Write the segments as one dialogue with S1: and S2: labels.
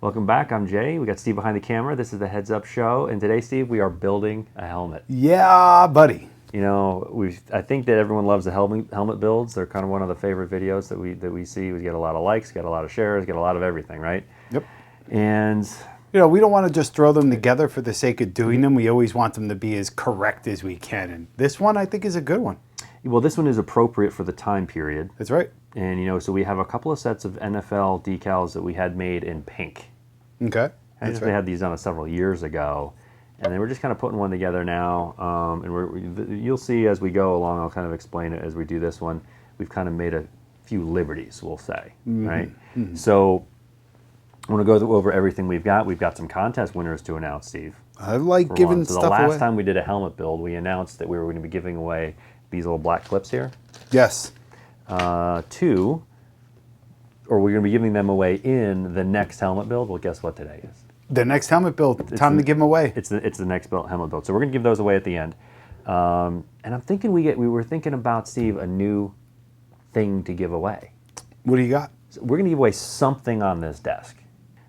S1: Welcome back. I'm Jay. We got Steve behind the camera. This is the Heads Up Show, and today, Steve, we are building a helmet.
S2: Yeah, buddy.
S1: You know, I think that everyone loves the helmet builds. They're kind of one of the favorite videos that we see. We get a lot of likes, get a lot of shares, get a lot of everything, right?
S2: Yep.
S1: And
S2: you know, we don't want to just throw them together for the sake of doing them. We always want them to be as correct as we can. And this one, I think, is a good one.
S1: Well, this one is appropriate for the time period.
S2: That's right.
S1: And, you know, so we have a couple of sets of NFL decals that we had made in pink.
S2: Okay.
S1: I actually had these done several years ago. And then we're just kind of putting one together now. And you'll see as we go along, I'll kind of explain it as we do this one. We've kind of made a few liberties, we'll say, right? Mm-hmm. So I want to go over everything we've got. We've got some contest winners to announce, Steve.
S2: I like giving stuff away.
S1: So the last time we did a helmet build, we announced that we were going to be giving away these little black clips here.
S2: Yes.
S1: We're going to be giving them away in the next helmet build. Well, guess what today is?
S2: The next helmet build. Time to give them away.
S1: It's the next helmet build. So we're going to give those away at the end. And I'm thinking we were thinking about, Steve, a new thing to give away.
S2: What do you got?
S1: So we're going to give away something on this desk.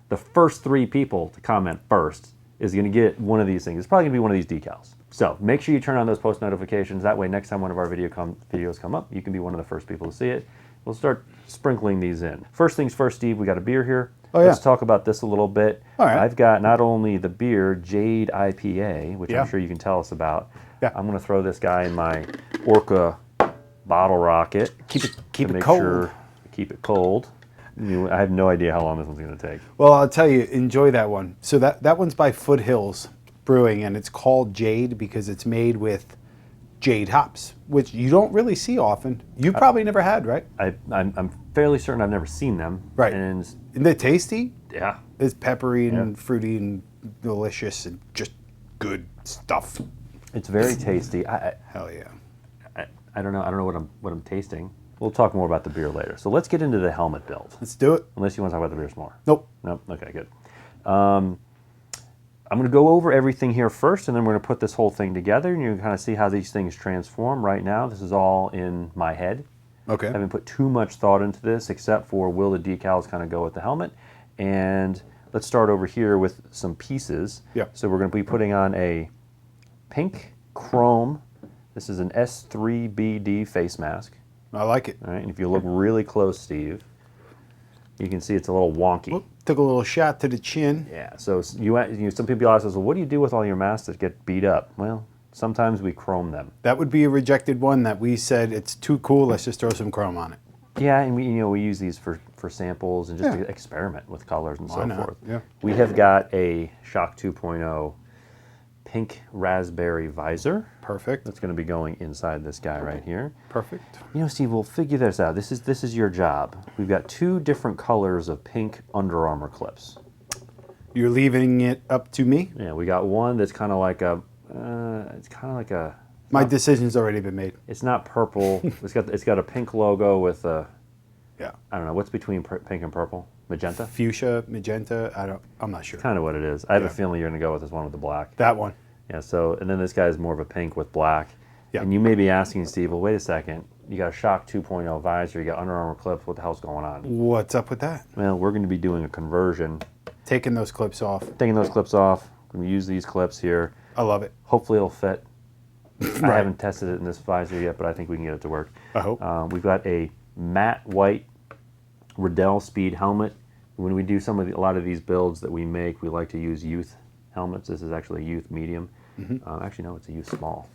S1: The first 3 people to comment first is going to get one of these things. It's probably going to be one of these decals. So make sure you turn on those post notifications. That way, next time one of our videos come up, you can be one of the first people to see it. We'll start sprinkling these in. First things first, Steve, we got a beer here.
S2: Oh, yeah.
S1: Let's talk about this a little bit.
S2: All right.
S1: I've got not only the beer, Jade IPA, which I'm sure you can tell us about.
S2: Yeah.
S1: I'm going to throw this guy in my Orca bottle rocket.
S2: Keep it
S1: make
S2: cold.
S1: Sure keep it cold. I have no idea how long this one's going to take.
S2: Well, I'll tell you, enjoy that one. So that one's by Foothills Brewing, and it's called Jade because it's made with jade hops, which you don't really see often. You probably never had, right?
S1: I'm fairly certain I've never seen them.
S2: Right.
S1: And
S2: isn't it tasty?
S1: yeah.
S2: It's peppery and fruity and delicious and just good stuff.
S1: It's very tasty.
S2: Hell yeah.
S1: I don't know what I'm tasting. We'll talk more about the beer later. So let's get into the helmet build.
S2: Let's do it.
S1: Unless you want to talk about the beers more.
S2: Nope.
S1: Nope. Okay, good. I'm going to go over everything here first, and then we're going to put this whole thing together, and you can kind of see how these things transform. Right now, this is all in my head.
S2: Okay.
S1: I haven't put too much thought into this, except for will the decals kind of go with the helmet. And let's start over here with some pieces.
S2: Yeah.
S1: So we're going to be putting on a pink chrome. This is an S3BD face mask.
S2: I like it.
S1: All right, and if you look really close, Steve, you can see it's a little wonky.
S2: Whoop, took a little shot to the chin.
S1: Yeah, so some people ask us, well, what do you do with all your masks that get beat up? Well, sometimes we chrome them.
S2: That would be a rejected one that we said it's too cool, let's just throw some chrome on it.
S1: Yeah, and we use these for samples and just to experiment with colors and so forth.
S2: Yeah.
S1: We have got a Shock 2.0 pink raspberry visor.
S2: Perfect.
S1: That's going to be going inside this guy right here.
S2: Perfect.
S1: You know, Steve, we'll figure this out. This is your job. We've got 2 different colors of pink Under Armour clips.
S2: You're leaving it up to me?
S1: Yeah, we got one that's kind of like a.
S2: My decision's already been made.
S1: It's not purple. it's got a pink logo with a.
S2: Yeah.
S1: I don't know what's between pink and purple. Magenta.
S2: Fuchsia, magenta. I'm not sure.
S1: Kind of what it is. I have a feeling you're going to go with this one with the black.
S2: That one.
S1: Yeah. So and then this guy is more of a pink with black.
S2: Yeah.
S1: And you may be asking, Steve, well, wait a second. You got a Shock 2.0 visor. You got Under Armour clips. What the hell's going on?
S2: What's up with that?
S1: Well, we're going to be doing a conversion.
S2: Taking those clips off.
S1: Taking those clips off. We're going to use these clips here.
S2: I love it.
S1: Hopefully it'll fit.
S2: Right.
S1: I haven't tested it in this visor yet, but I think we can get it to work.
S2: I hope.
S1: We've got a matte white Riddell Speed helmet. When we do a lot of these builds that we make, we like to use youth helmets. This is actually a youth medium. Mm-hmm. Actually, no, it's a youth small.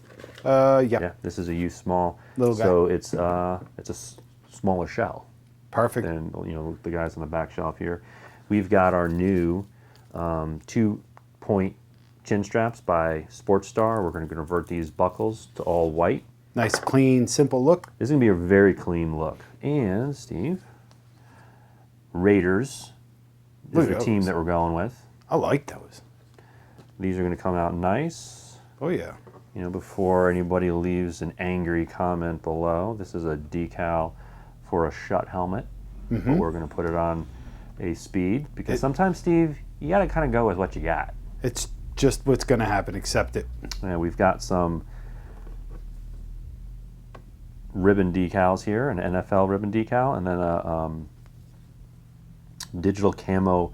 S2: Yeah.
S1: Yeah, this is a youth small.
S2: Little guy.
S1: So it's a smaller shell.
S2: Perfect.
S1: than the guys on the back shelf here. We've got our new 2-point chin straps by Sports Star. We're going to convert these buckles to all white.
S2: Nice, clean, simple look.
S1: This is going to be a very clean look. And, Steve, Raiders is the team that we're going with.
S2: I like those.
S1: These are going to come out nice.
S2: Oh, yeah.
S1: Before anybody leaves an angry comment below, this is a decal for a Schutt helmet. Mm-hmm. But we're going to put it on a Speed because sometimes, Steve, you got to kind of go with what you got.
S2: It's just what's going to happen. Accept it.
S1: Yeah, we've got some ribbon decals here, an NFL ribbon decal, and then a digital camo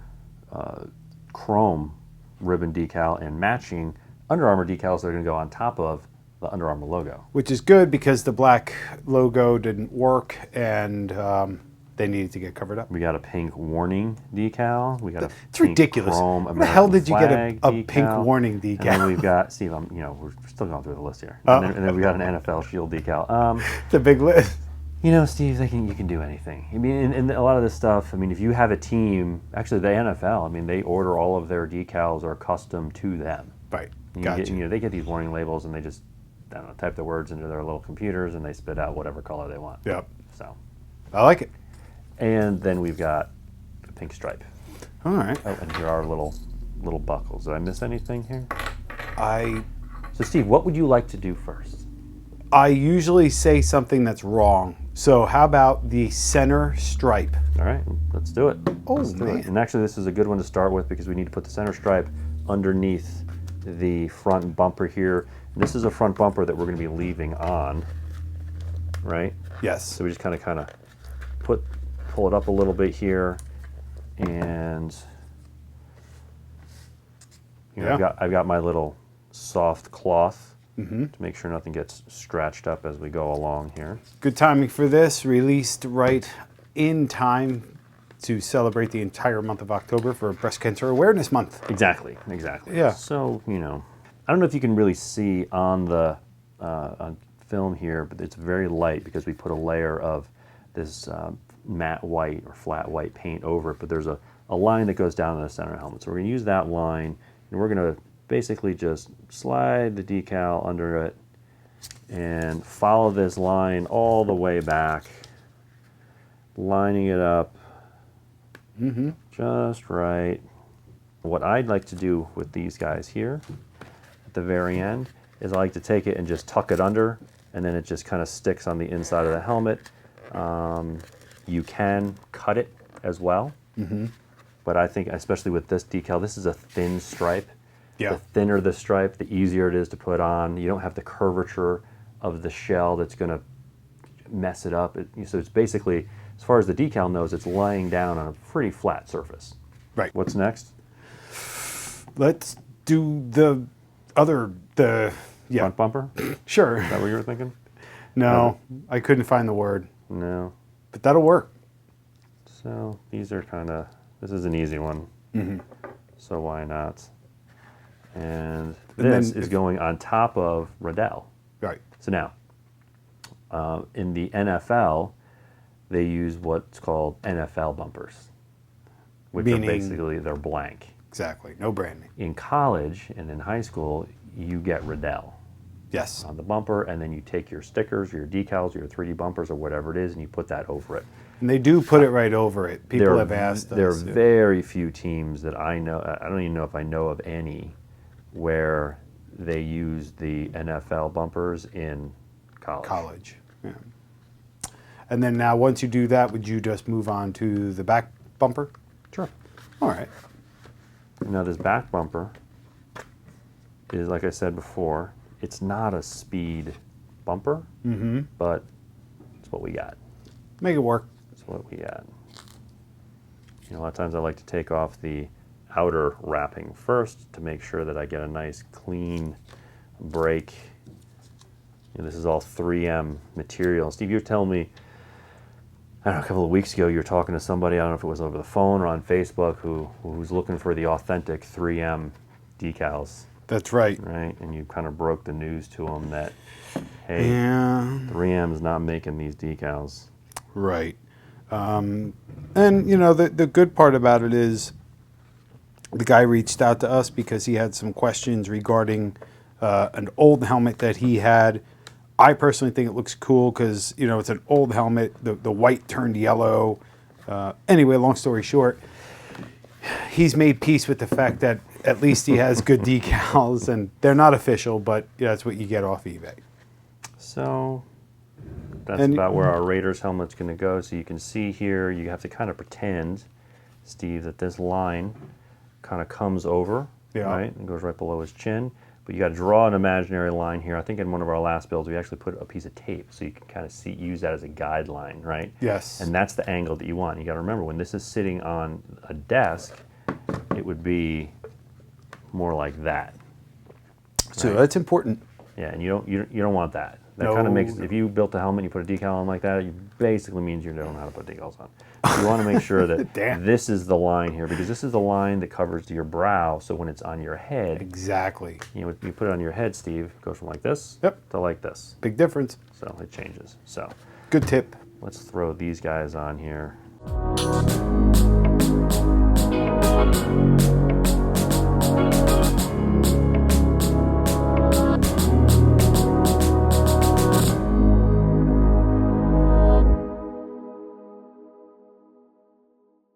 S1: chrome ribbon decal and matching Under Armour decals that are going to go on top of the Under Armour logo.
S2: Which is good because the black logo didn't work and they needed to get covered up.
S1: We got a pink warning decal. We got a
S2: It's
S1: pink
S2: ridiculous.
S1: chrome
S2: Where the hell
S1: American
S2: did you get
S1: flag
S2: a pink
S1: decal.
S2: warning decal?
S1: And then we've got, Steve, we're still going through the list here.
S2: Oh.
S1: And then we got an NFL shield decal.
S2: The big list.
S1: Steve, you can do anything. I mean, and a lot of this stuff, I mean, if you have a team, actually the NFL, I mean, they order all of their decals are custom to them.
S2: Right.
S1: Gotcha. They get these warning labels and they just, I don't know, type the words into their little computers and they spit out whatever color they want.
S2: Yep.
S1: So.
S2: I like it.
S1: And then we've got a pink stripe.
S2: All right.
S1: Oh, and here are little buckles. Did I miss anything here?
S2: I
S1: So, Steve, what would you like to do first?
S2: usually say something that's wrong. So how about the center stripe?
S1: All right, let's do it.
S2: Oh,
S1: Let's do it.
S2: man.
S1: And actually, this is a good one to start with because we need to put the center stripe underneath the front bumper here. And this is a front bumper that we're going to be leaving on, right?
S2: Yes.
S1: So we just kind of pull it up a little bit here, and
S2: Yeah.
S1: I've got my little soft cloth
S2: Mm-hmm.
S1: to make sure nothing gets scratched up as we go along here.
S2: Good timing for this. Released right in time to celebrate the entire month of October for Breast Cancer Awareness Month.
S1: Exactly.
S2: Yeah.
S1: So I don't know if you can really see on the on film here, but it's very light because we put a layer of this matte white or flat white paint over it. But there's a line that goes down in the center of the helmet. So we're going to use that line, and we're going to basically just slide the decal under it and follow this line all the way back, lining it up just right. What I'd like to do with these guys here at the very end is I like to take it and just tuck it under, and then it just kind of sticks on the inside of the helmet. You can cut it as well, but I think especially with this decal, this is a thin stripe.
S2: Yeah.
S1: The thinner the stripe, the easier it is to put on. You don't have the curvature of the shell that's going to mess it up. So it's basically, as far as the decal knows, it's laying down on a pretty flat surface.
S2: Right.
S1: What's next?
S2: Let's do the
S1: Front bumper?
S2: Sure.
S1: Is that what you were thinking?
S2: No, I couldn't find the word,
S1: No.
S2: but that'll work.
S1: So these are this is an easy one. So why not? And this is going on top of Riddell.
S2: Right.
S1: So now, in the NFL, they use what's called NFL bumpers, which are basically they're blank.
S2: Exactly. No branding.
S1: In college and in high school, you get Riddell
S2: Yes.
S1: on the bumper, and then you take your stickers, your decals, your 3D bumpers, or whatever it is, and you put that over it.
S2: And they do put it right over it. People have asked us.
S1: There are very few teams that I know. I don't even know if I know of any where they use the NFL bumpers in college.
S2: Yeah. And then now, once you do that, would you just move on to the back bumper?
S1: Sure.
S2: All right.
S1: Now this back bumper is, like I said before, it's not a speed bumper, but it's what we got.
S2: Make it work.
S1: It's what we got. A lot of times I like to take off the outer wrapping first to make sure that I get a nice clean break. This is all 3M material. Steve, you were telling me, I don't know, a couple of weeks ago you were talking to somebody, I don't know if it was over the phone or on Facebook, who's looking for the authentic 3M decals,
S2: That's right.
S1: right? And you kind of broke the news to them that, hey,
S2: Yeah.
S1: 3M is not making these decals.
S2: Right. And, the good part about it is the guy reached out to us because he had some questions regarding an old helmet that he had. I personally think it looks cool because, it's an old helmet. The white turned yellow. Anyway, long story short, he's made peace with the fact that at least he has good decals, and they're not official, but that's what you get off eBay.
S1: So that's about where our Raiders helmet's going to go. So you can see here, you have to kind of pretend, Steve, that this line kind of comes over, right, and goes right below his chin. But you got to draw an imaginary line here. I think in one of our last builds, we actually put a piece of tape so you can kind of use that as a guideline, right?
S2: Yes.
S1: And that's the angle that you want. You got to remember, when this is sitting on a desk, it would be more like that.
S2: So
S1: right?
S2: that's important.
S1: Yeah, and you don't want that. That
S2: No.
S1: kind of makes, if you built a helmet and you put a decal on like that, it basically means you don't know how to put decals on. So you want to make sure that
S2: Damn.
S1: this is the line here, because this is the line that covers your brow, so when it's on your head,
S2: Exactly.
S1: you know, you put it on your head, Steve, it goes from like this
S2: Yep.
S1: to like this.
S2: Big difference.
S1: So it changes. So
S2: Good tip.
S1: let's throw these guys on here.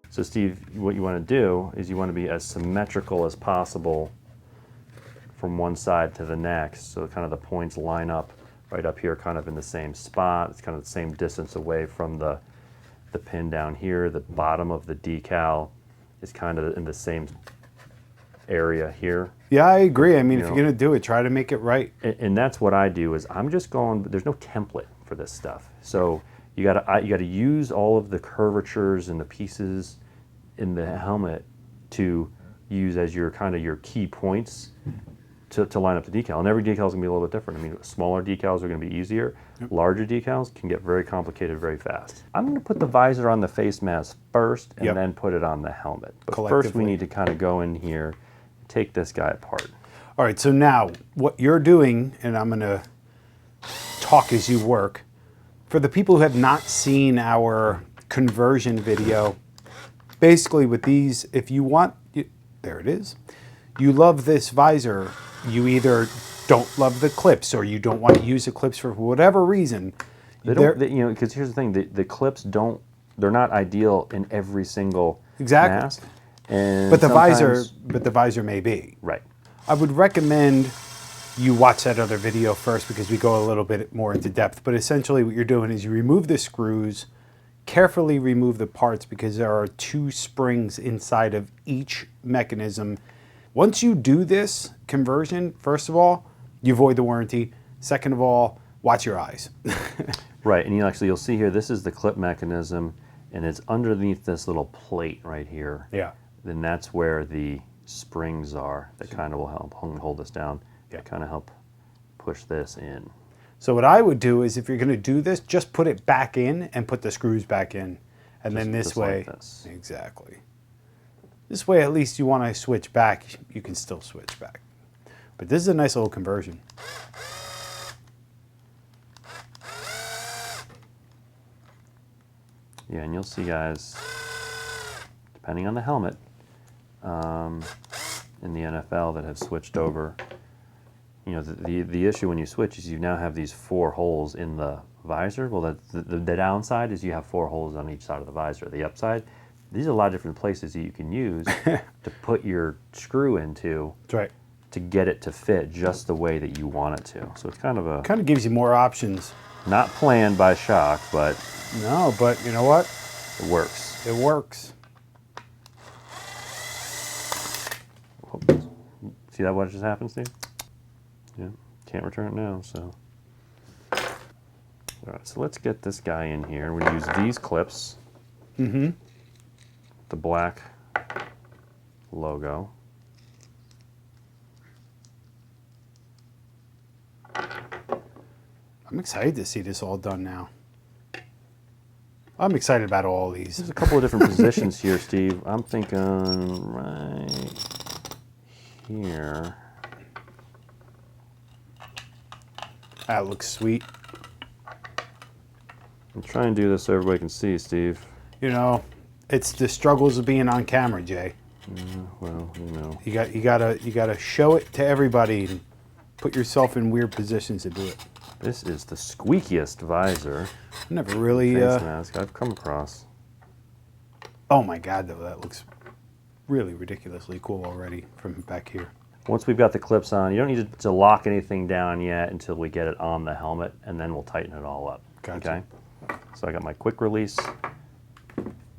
S1: So Steve, what you want to do is you want to be as symmetrical as possible from one side to the next, so kind of the points line up right up here, kind of in the same spot. It's kind of the same distance away from the pin down here. The bottom of the decal is kind of in the same area here.
S2: Yeah, I agree. I mean,
S1: You
S2: if
S1: know.
S2: you're going to do it, try to make it right.
S1: And that's what I do, is I'm just going, there's no template for this stuff. So you gotta use all of the curvatures and the pieces in the helmet to use as your kind of your key points to line up the decal. And every decal is gonna be a little bit different. I mean, smaller decals are gonna be easier. Larger decals can get very complicated very fast. I'm gonna put the visor on the face mask first and
S2: Yep.
S1: then put it on the helmet. But first we
S2: Collectively.
S1: need to kind of go in here and take this guy apart.
S2: All right, so now what you're doing, and I'm going to talk as you work, for the people who have not seen our conversion video, basically with these, if you want, there it is, you love this visor, you either don't love the clips or you don't want to use the clips for whatever reason.
S1: They don't, you know, because here's the thing: the clips they're not ideal in every single
S2: Exactly.
S1: mask. And
S2: but the
S1: sometimes-
S2: visor may be.
S1: right?
S2: I would recommend you watch that other video first because we go a little bit more into depth. But essentially what you're doing is you remove the screws, carefully remove the parts because there are 2 springs inside of each mechanism. Once you do this conversion, first of all, you void the warranty. Second of all, watch your eyes.
S1: Right, and you'll see here, this is the clip mechanism, and it's underneath this little plate right here.
S2: Yeah.
S1: Then that's where the springs are that kind of will help hold this down.
S2: Yeah.
S1: Kind of help push this in.
S2: So what I would do is if you're going to do this, just put it back in and put the screws back in. And then this
S1: just
S2: way,
S1: like this.
S2: exactly. This way, at least you want to switch back, you can still switch back. But this is a nice little conversion.
S1: Yeah, and you'll see, guys, depending on the helmet, in the NFL that have switched over, you know, the issue when you switch is you now have these 4 holes in the visor. Well, the downside is you have 4 holes on each side of the visor. The upside, these are a lot of different places that you can use to put your screw into.
S2: That's right.
S1: To get it to fit just the way that you want it to. So it's kind of a,
S2: Kind of gives you more options.
S1: not planned by Shock, but
S2: No, but you know what?
S1: it works.
S2: It works.
S1: See that what just happened, Steve? Yeah, can't return it now, so. All right, so let's get this guy in here. We're gonna use these clips.
S2: Mm-hmm.
S1: The black logo.
S2: I'm excited to see this all done now. I'm excited about all these.
S1: There's a couple of different positions here, Steve. I'm thinking right here.
S2: That looks sweet.
S1: I'm trying to do this so everybody can see, Steve.
S2: You know, it's the struggles of being on camera, Jay.
S1: Well, you know.
S2: You gotta show it to everybody and put yourself in weird positions to do it.
S1: This is the squeakiest visor
S2: I never really.
S1: face mask I've come across.
S2: Oh my God, though, that looks really ridiculously cool already from back here.
S1: Once we've got the clips on, you don't need to lock anything down yet until we get it on the helmet, and then we'll tighten it all up.
S2: Gotcha.
S1: Okay? So I got my quick release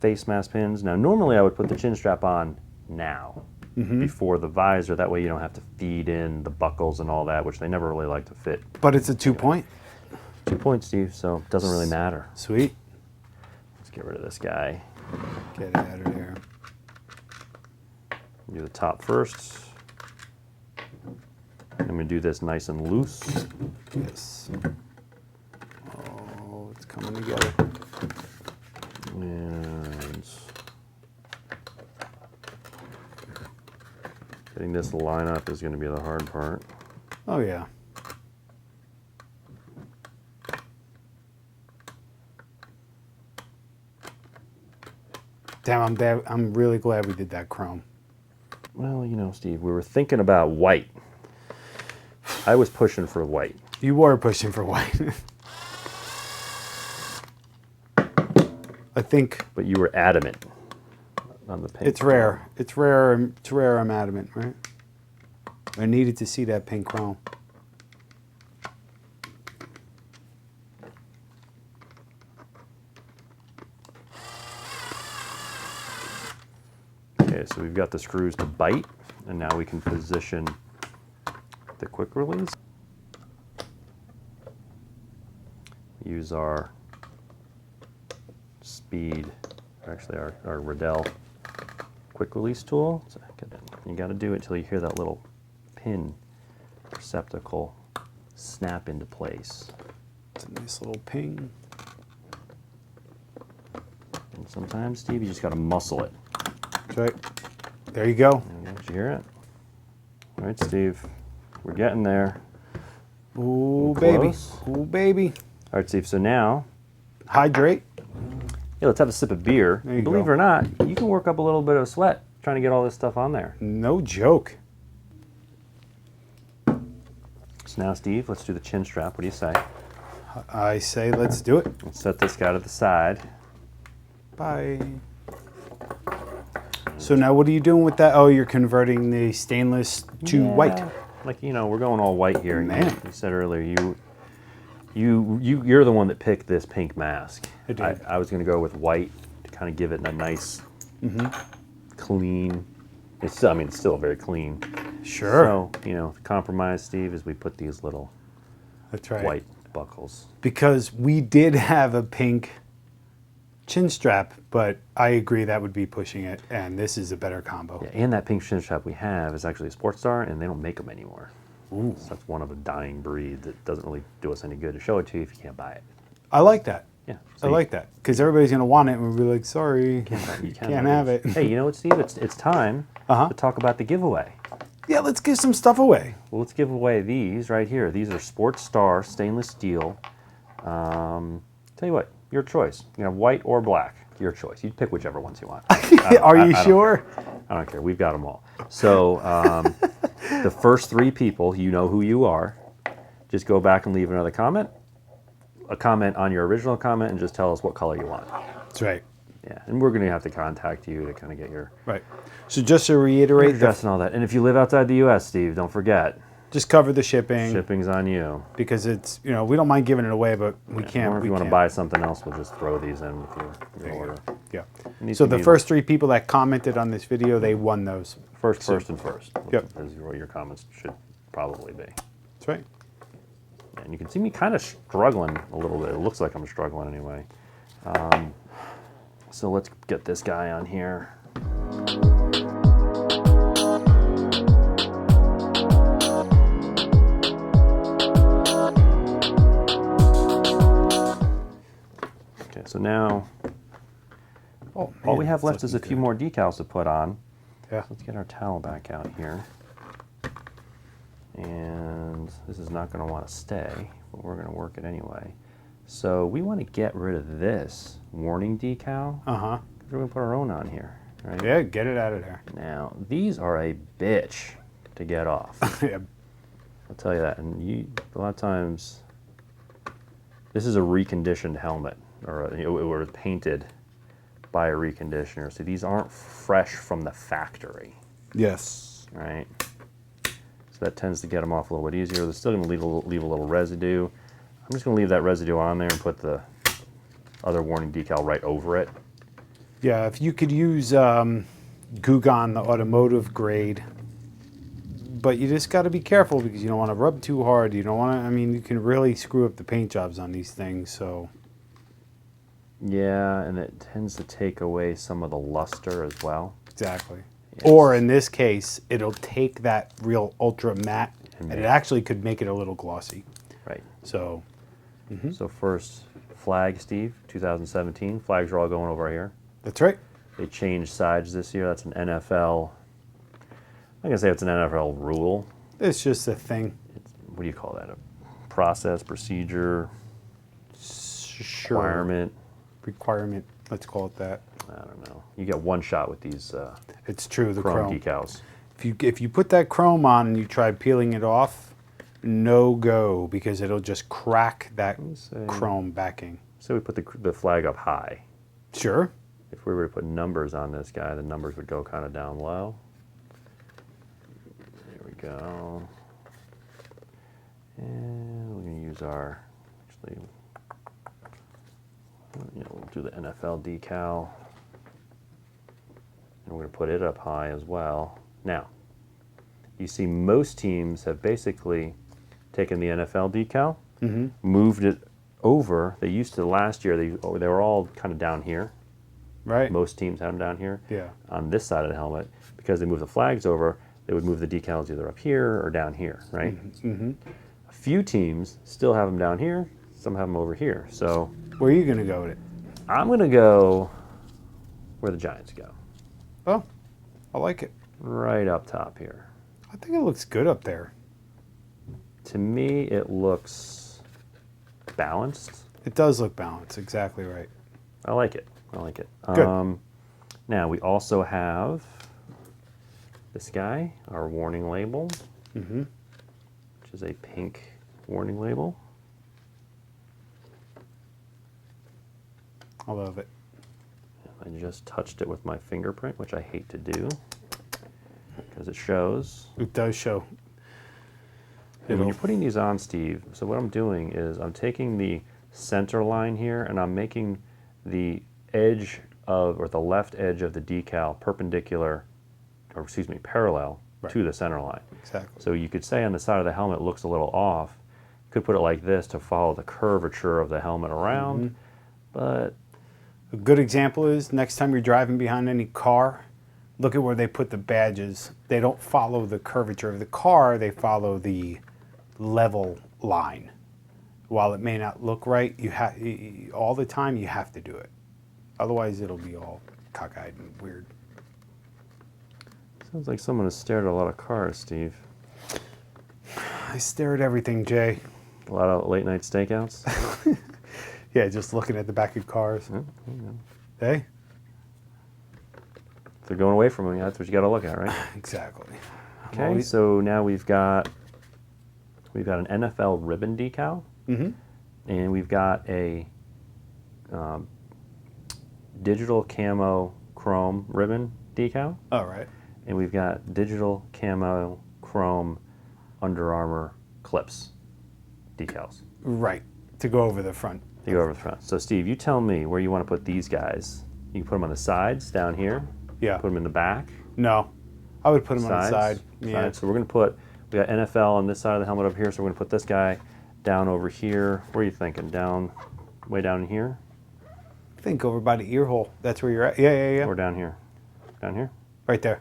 S1: face mask pins. Now, normally I would put the chin strap on now, before the visor. That way you don't have to feed in the buckles and all that, which they never really like to fit.
S2: But it's a 2-point.
S1: 2 points, Steve, so it doesn't really matter.
S2: Sweet.
S1: Let's get rid of this guy.
S2: Get it out of there.
S1: Do the top first. I'm going to do this nice and loose.
S2: Yes. Oh, it's coming together.
S1: And getting this to line up is going to be the hard part.
S2: Oh, yeah. Damn, I'm really glad we did that chrome.
S1: Well, you know, Steve, we were thinking about white. I was pushing for white.
S2: You were pushing for white. I think.
S1: But you were adamant on the pink.
S2: It's rare. It's rare. It's rare. I'm adamant, right? I needed to see that pink chrome.
S1: Okay, so we've got the screws to bite, and now we can position the quick release. Use our speed, actually our Riddell quick release tool. So you got to do it until you hear that little pin receptacle snap into place.
S2: It's a nice little ping.
S1: And sometimes, Steve, you just got to muscle it.
S2: That's right. There you go.
S1: Did you hear it? All right, Steve, we're getting there.
S2: Ooh, baby.
S1: Close.
S2: Ooh, baby.
S1: All right, Steve, so now,
S2: Hydrate.
S1: yeah, let's have a sip of beer.
S2: There you
S1: Believe
S2: go.
S1: it or not, you can work up a little bit of sweat trying to get all this stuff on there.
S2: No joke.
S1: So now, Steve, let's do the chin strap. What do you say?
S2: I say let's do it.
S1: Let's set this guy to the side.
S2: Bye. So now what are you doing with that? Oh, you're converting the stainless to white.
S1: Like, you know, we're going all white here.
S2: Man.
S1: You said earlier, you're the one that picked this pink mask.
S2: I did.
S1: I was going to go with white to kind of give it a nice, clean. It's still very clean.
S2: Sure.
S1: So, you know, the compromise, Steve, is we put these little
S2: That's right.
S1: white buckles.
S2: Because we did have a pink chin strap, but I agree that would be pushing it, and this is a better combo.
S1: Yeah, and that pink chin strap we have is actually a Sports Star, and they don't make them anymore.
S2: Ooh.
S1: So that's one of a dying breed that doesn't really do us any good to show it to you if you can't buy it.
S2: I like that.
S1: Yeah.
S2: I like that. Because everybody's going to want it, and we'll be like, sorry,
S1: You
S2: can't have it.
S1: Hey, you know what, Steve? It's time to talk about the giveaway.
S2: Yeah, let's give some stuff away.
S1: Well, let's give away these right here. These are Sports Star stainless steel. Tell you what, your choice. You know, white or black. Your choice. You pick whichever ones you want.
S2: Are you sure?
S1: I don't care. We've got them all. So the first 3 people, you know who you are. Just go back and leave another comment. A comment on your original comment, and just tell us what color you want.
S2: That's right.
S1: Yeah, and we're going to have to contact you to kind of get your
S2: Right. So just to reiterate,
S1: address and all that. And if you live outside the U.S., Steve, don't forget.
S2: just cover the shipping.
S1: Shipping's on you.
S2: Because it's, you know, we don't mind giving it away, but we can't.
S1: Or if you want to buy something else, we'll just throw these in with your order.
S2: Yeah.
S1: Needs
S2: So
S1: to
S2: the
S1: be
S2: first 3 people that commented on this video, they won those.
S1: first and first.
S2: Yep.
S1: Is what your comments should probably be.
S2: That's right.
S1: And you can see me kind of struggling a little bit. It looks like I'm struggling anyway. So let's get this guy on here. Okay, so now all we have left is a few more decals to put on.
S2: Yeah.
S1: Let's get our towel back out here. And this is not going to want to stay, but we're going to work it anyway. So we want to get rid of this warning decal.
S2: Uh-huh.
S1: We're going to put our own on here, right?
S2: Yeah, get it out of there.
S1: Now, these are a bitch to get off.
S2: Yeah.
S1: I'll tell you that. And a lot of times, this is a reconditioned helmet, or it was painted by a reconditioner. So these aren't fresh from the factory,
S2: Yes.
S1: right? So that tends to get them off a little bit easier. They're still going to leave a little residue. I'm just going to leave that residue on there and put the other warning decal right over it.
S2: Yeah, if you could use Gugon, the automotive grade, but you just got to be careful because you don't want to rub too hard. You don't want to, I mean, you can really screw up the paint jobs on these things, so.
S1: Yeah, and it tends to take away some of the luster as well.
S2: Exactly. Or in this case, it'll take that real ultra matte and
S1: make
S2: it
S1: it.
S2: actually could make it a little glossy.
S1: Right.
S2: So,
S1: So first flag, Steve, 2017. Flags are all going over here.
S2: that's right.
S1: They changed sides this year. That's an NFL. I'm gonna say it's an NFL rule.
S2: It's just a thing.
S1: What do you call that? A process, procedure,
S2: Sure.
S1: requirement.
S2: Let's call it that.
S1: I don't know. You get one shot with these
S2: It's true, the
S1: chrome
S2: chrome.
S1: decals.
S2: If you put that chrome on and you try peeling it off, no go, because it'll just crack that
S1: see.
S2: chrome backing.
S1: So we put the flag up high.
S2: Sure.
S1: If we were to put numbers on this guy, the numbers would go kind of down low. There we go. And we're going to use our, actually, we'll do the NFL decal. And we're going to put it up high as well. Now, you see most teams have basically taken the NFL decal, moved it over. They used to last year, they were all kind of down here.
S2: Right.
S1: Most teams had them down here.
S2: Yeah.
S1: On this side of the helmet, because they moved the flags over, they would move the decals either up here or down here, right? A few teams still have them down here, some have them over here. So
S2: Where are you going to go with it?
S1: I'm going to go where the Giants go,
S2: Oh, I like it.
S1: right up top here.
S2: I think it looks good up there.
S1: To me, it looks balanced.
S2: It does look balanced. Exactly right.
S1: I like it. I like it.
S2: Good.
S1: Now, we also have this guy, our warning label, which is a pink warning label.
S2: I love it.
S1: I just touched it with my fingerprint, which I hate to do because it shows.
S2: It does show.
S1: And when you're putting these on, Steve, so what I'm doing is I'm taking the center line here and I'm making the edge of, or the left edge of the decal perpendicular, or excuse me, parallel to the center line.
S2: Exactly.
S1: So you could say on the side of the helmet looks a little off. Could put it like this to follow the curvature of the helmet around, but
S2: A good example is next time you're driving behind any car, look at where they put the badges. They don't follow the curvature of the car, they follow the level line. While it may not look right, you have all the time you have to do it. Otherwise it'll be all cockeyed and weird.
S1: sounds like someone has stared at a lot of cars, Steve.
S2: I stare at everything, Jay.
S1: A lot of late night stakeouts.
S2: Yeah, just looking at the back of cars. Hey?
S1: If they're going away from them, that's what you got to look at, right?
S2: Exactly.
S1: Okay, so now we've got an NFL ribbon decal, and we've got a digital camo chrome ribbon decal,
S2: All right.
S1: and we've got digital camo chrome Under Armour clips decals.
S2: Right. To go over the front.
S1: They go over the front. So Steve, you tell me where you want to put these guys. You can put them on the sides down here.
S2: Yeah.
S1: Put them in the back.
S2: No. I would put them on the
S1: Sides.
S2: side. Yeah.
S1: Sides. So we're going to put, we got NFL on this side of the helmet up here, so we're going to put this guy down over here. Where are you thinking? Down, way down here?
S2: Think over by the ear hole. That's where you're at. Yeah.
S1: Or down here? Down here?
S2: Right there.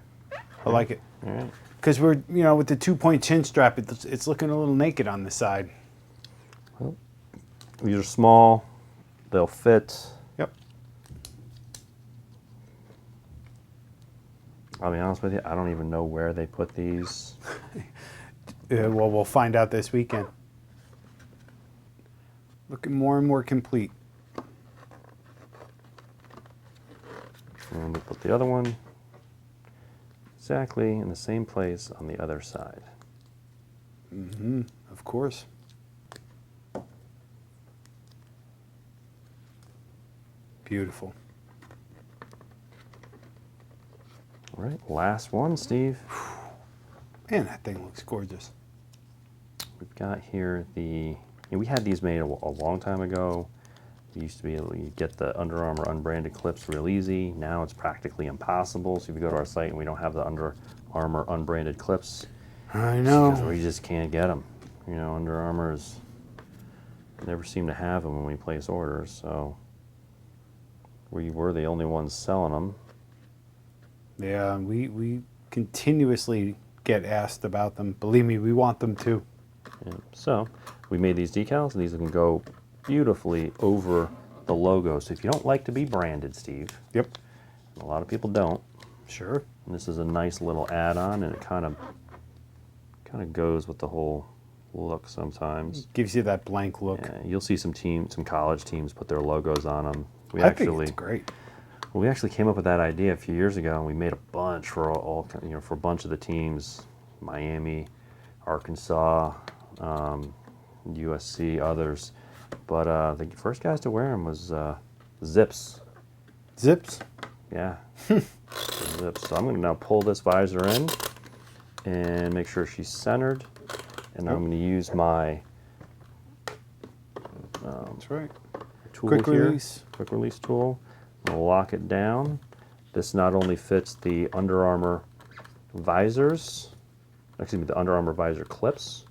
S2: I like it.
S1: All right.
S2: Because we're, with the 2-point chin strap, it's looking a little naked on the side.
S1: These are small. They'll fit.
S2: Yep.
S1: I'll be honest with you, I don't even know where they put these.
S2: Well, we'll find out this weekend. Looking more and more complete.
S1: And we put the other one exactly in the same place on the other side.
S2: Of course. Beautiful.
S1: All right, last one, Steve.
S2: Man, that thing looks gorgeous.
S1: We've got here we had these made a long time ago. You used to be able to get the Under Armour unbranded clips real easy. Now it's practically impossible. So if you go to our site and we don't have the Under Armour unbranded clips,
S2: I
S1: because
S2: know.
S1: we just can't get them. Under Armour's never seem to have them when we place orders, so we were the only ones selling them.
S2: Yeah, we continuously get asked about them. Believe me, we want them too.
S1: Yeah. So we made these decals, and these can go beautifully over the logo. So if you don't like to be branded, Steve,
S2: Yep.
S1: a lot of people don't.
S2: Sure.
S1: And this is a nice little add-on, and it kind of goes with the whole look sometimes.
S2: Gives you that blank look.
S1: Yeah, you'll see some college teams put their logos on them.
S2: I think it's great.
S1: Well, we actually came up with that idea a few years ago, and we made a bunch for for a bunch of the teams: Miami, Arkansas, USC, others. But the first guys to wear them was Zips.
S2: Zips.
S1: Yeah, Zips. So I'm going to now pull this visor in and make sure she's centered, and I'm going to use my
S2: That's right.
S1: tool
S2: Quick
S1: here,
S2: release.
S1: quick release tool. I'm gonna lock it down. This not only fits the Under Armour visors, the Under Armour visor clips,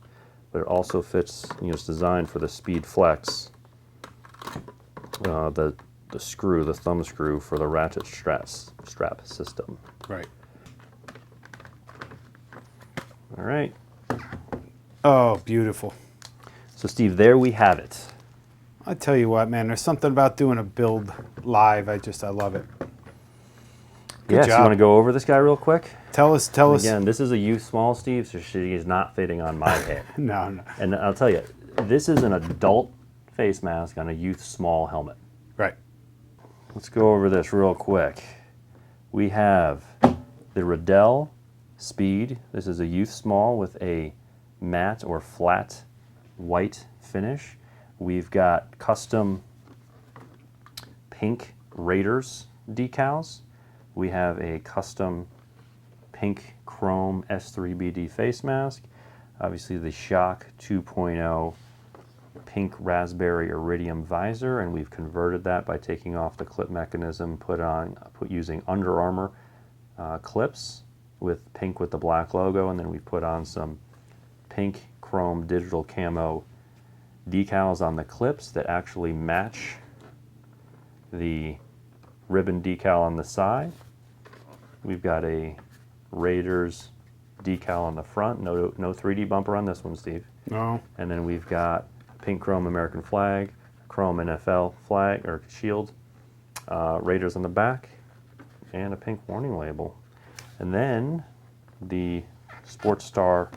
S1: but it also fits. It's designed for the Speed Flex, the screw, the thumb screw for the ratchet strap system.
S2: Right.
S1: All right.
S2: Oh, beautiful.
S1: So Steve, there we have it.
S2: I tell you what, man, there's something about doing a build live. I love it.
S1: Yes, you want to go over this guy real quick?
S2: Tell us.
S1: Again, this is a youth small, Steve, so she is not fitting on my head.
S2: No.
S1: And I'll tell you, this is an adult face mask on a youth small helmet.
S2: Right.
S1: Let's go over this real quick. We have the Riddell Speed. This is a youth small with a matte or flat white finish. We've got custom pink Raiders decals. We have a custom pink chrome S3BD face mask. Obviously the Shock 2.0 pink raspberry iridium visor, and we've converted that by taking off the clip mechanism, using Under Armour clips with pink with the black logo, and then we put on some pink chrome digital camo decals on the clips that actually match the ribbon decal on the side. We've got a Raiders decal on the front. No 3D bumper on this one, Steve.
S2: No.
S1: And then we've got pink chrome American flag, chrome NFL flag or shield, Raiders on the back, and a pink warning label. And then the Sports Star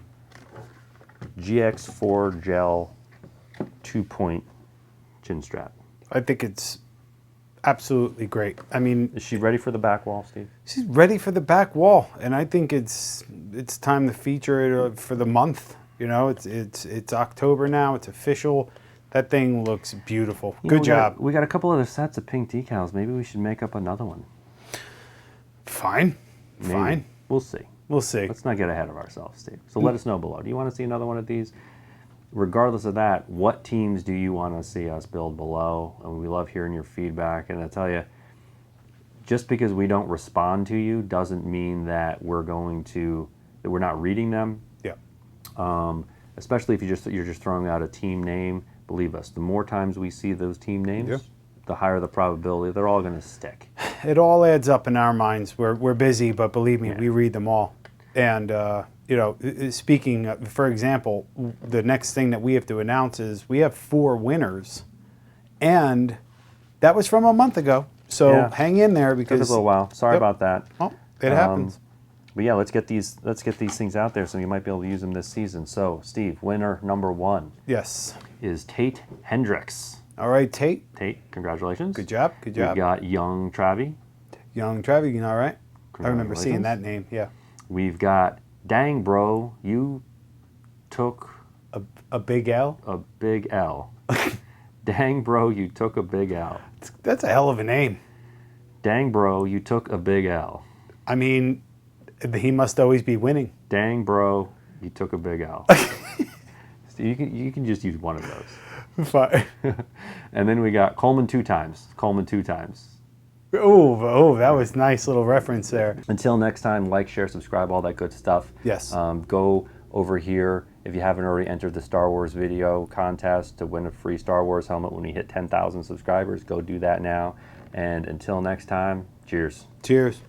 S1: GX4 Gel 2-point chin strap.
S2: I think it's absolutely great. I mean,
S1: Is she ready for the back wall, Steve?
S2: she's ready for the back wall, and I think it's time to feature it for the month. It's October now. It's official. That thing looks beautiful. Good job.
S1: We got a couple other sets of pink decals. Maybe we should make up another one.
S2: Fine.
S1: Maybe.
S2: Fine.
S1: We'll see.
S2: We'll see.
S1: Let's not get ahead of ourselves, Steve. So let us know below. Do you want to see another one of these? Regardless of that, what teams do you want to see us build below? And we love hearing your feedback. And I tell you, just because we don't respond to you doesn't mean that we're not reading them.
S2: Yeah.
S1: Especially if you're just throwing out a team name. Believe us, the more times we see those team names,
S2: Yeah.
S1: the higher the probability they're all going to stick.
S2: It all adds up in our minds. We're busy, but believe me,
S1: Yeah.
S2: we read them all. And speaking, for example, the next thing that we have to announce is we have 4 winners, and that was from a month ago. So
S1: Yeah.
S2: hang in there
S1: Took
S2: because
S1: us a little while. Sorry
S2: Yep.
S1: about that.
S2: Oh, it happens.
S1: But yeah, let's get these things out there so you might be able to use them this season. So, Steve, winner number 1
S2: Yes.
S1: is Tate Hendricks.
S2: All right, Tate.
S1: Tate, congratulations.
S2: Good job. Good job.
S1: We've got Young Travi.
S2: Young Travi, all right. I remember seeing
S1: Congratulations.
S2: that name. Yeah.
S1: We've got Dang Bro, you took
S2: A big L.
S1: a big L. Dang Bro, you took a big L.
S2: That's a hell of a name.
S1: Dang Bro, you took a big L.
S2: I mean, he must always be winning.
S1: Dang Bro, you took a big L. So you can just use one of those.
S2: Fine.
S1: And then we got Coleman 2 times. Coleman 2 times.
S2: Oh, that was nice little reference there.
S1: Until next time, like, share, subscribe, all that good stuff.
S2: Yes.
S1: Go over here if you haven't already entered the Star Wars video contest to win a free Star Wars helmet when we hit 10,000 subscribers. Go do that now. And until next time, cheers.
S2: Cheers.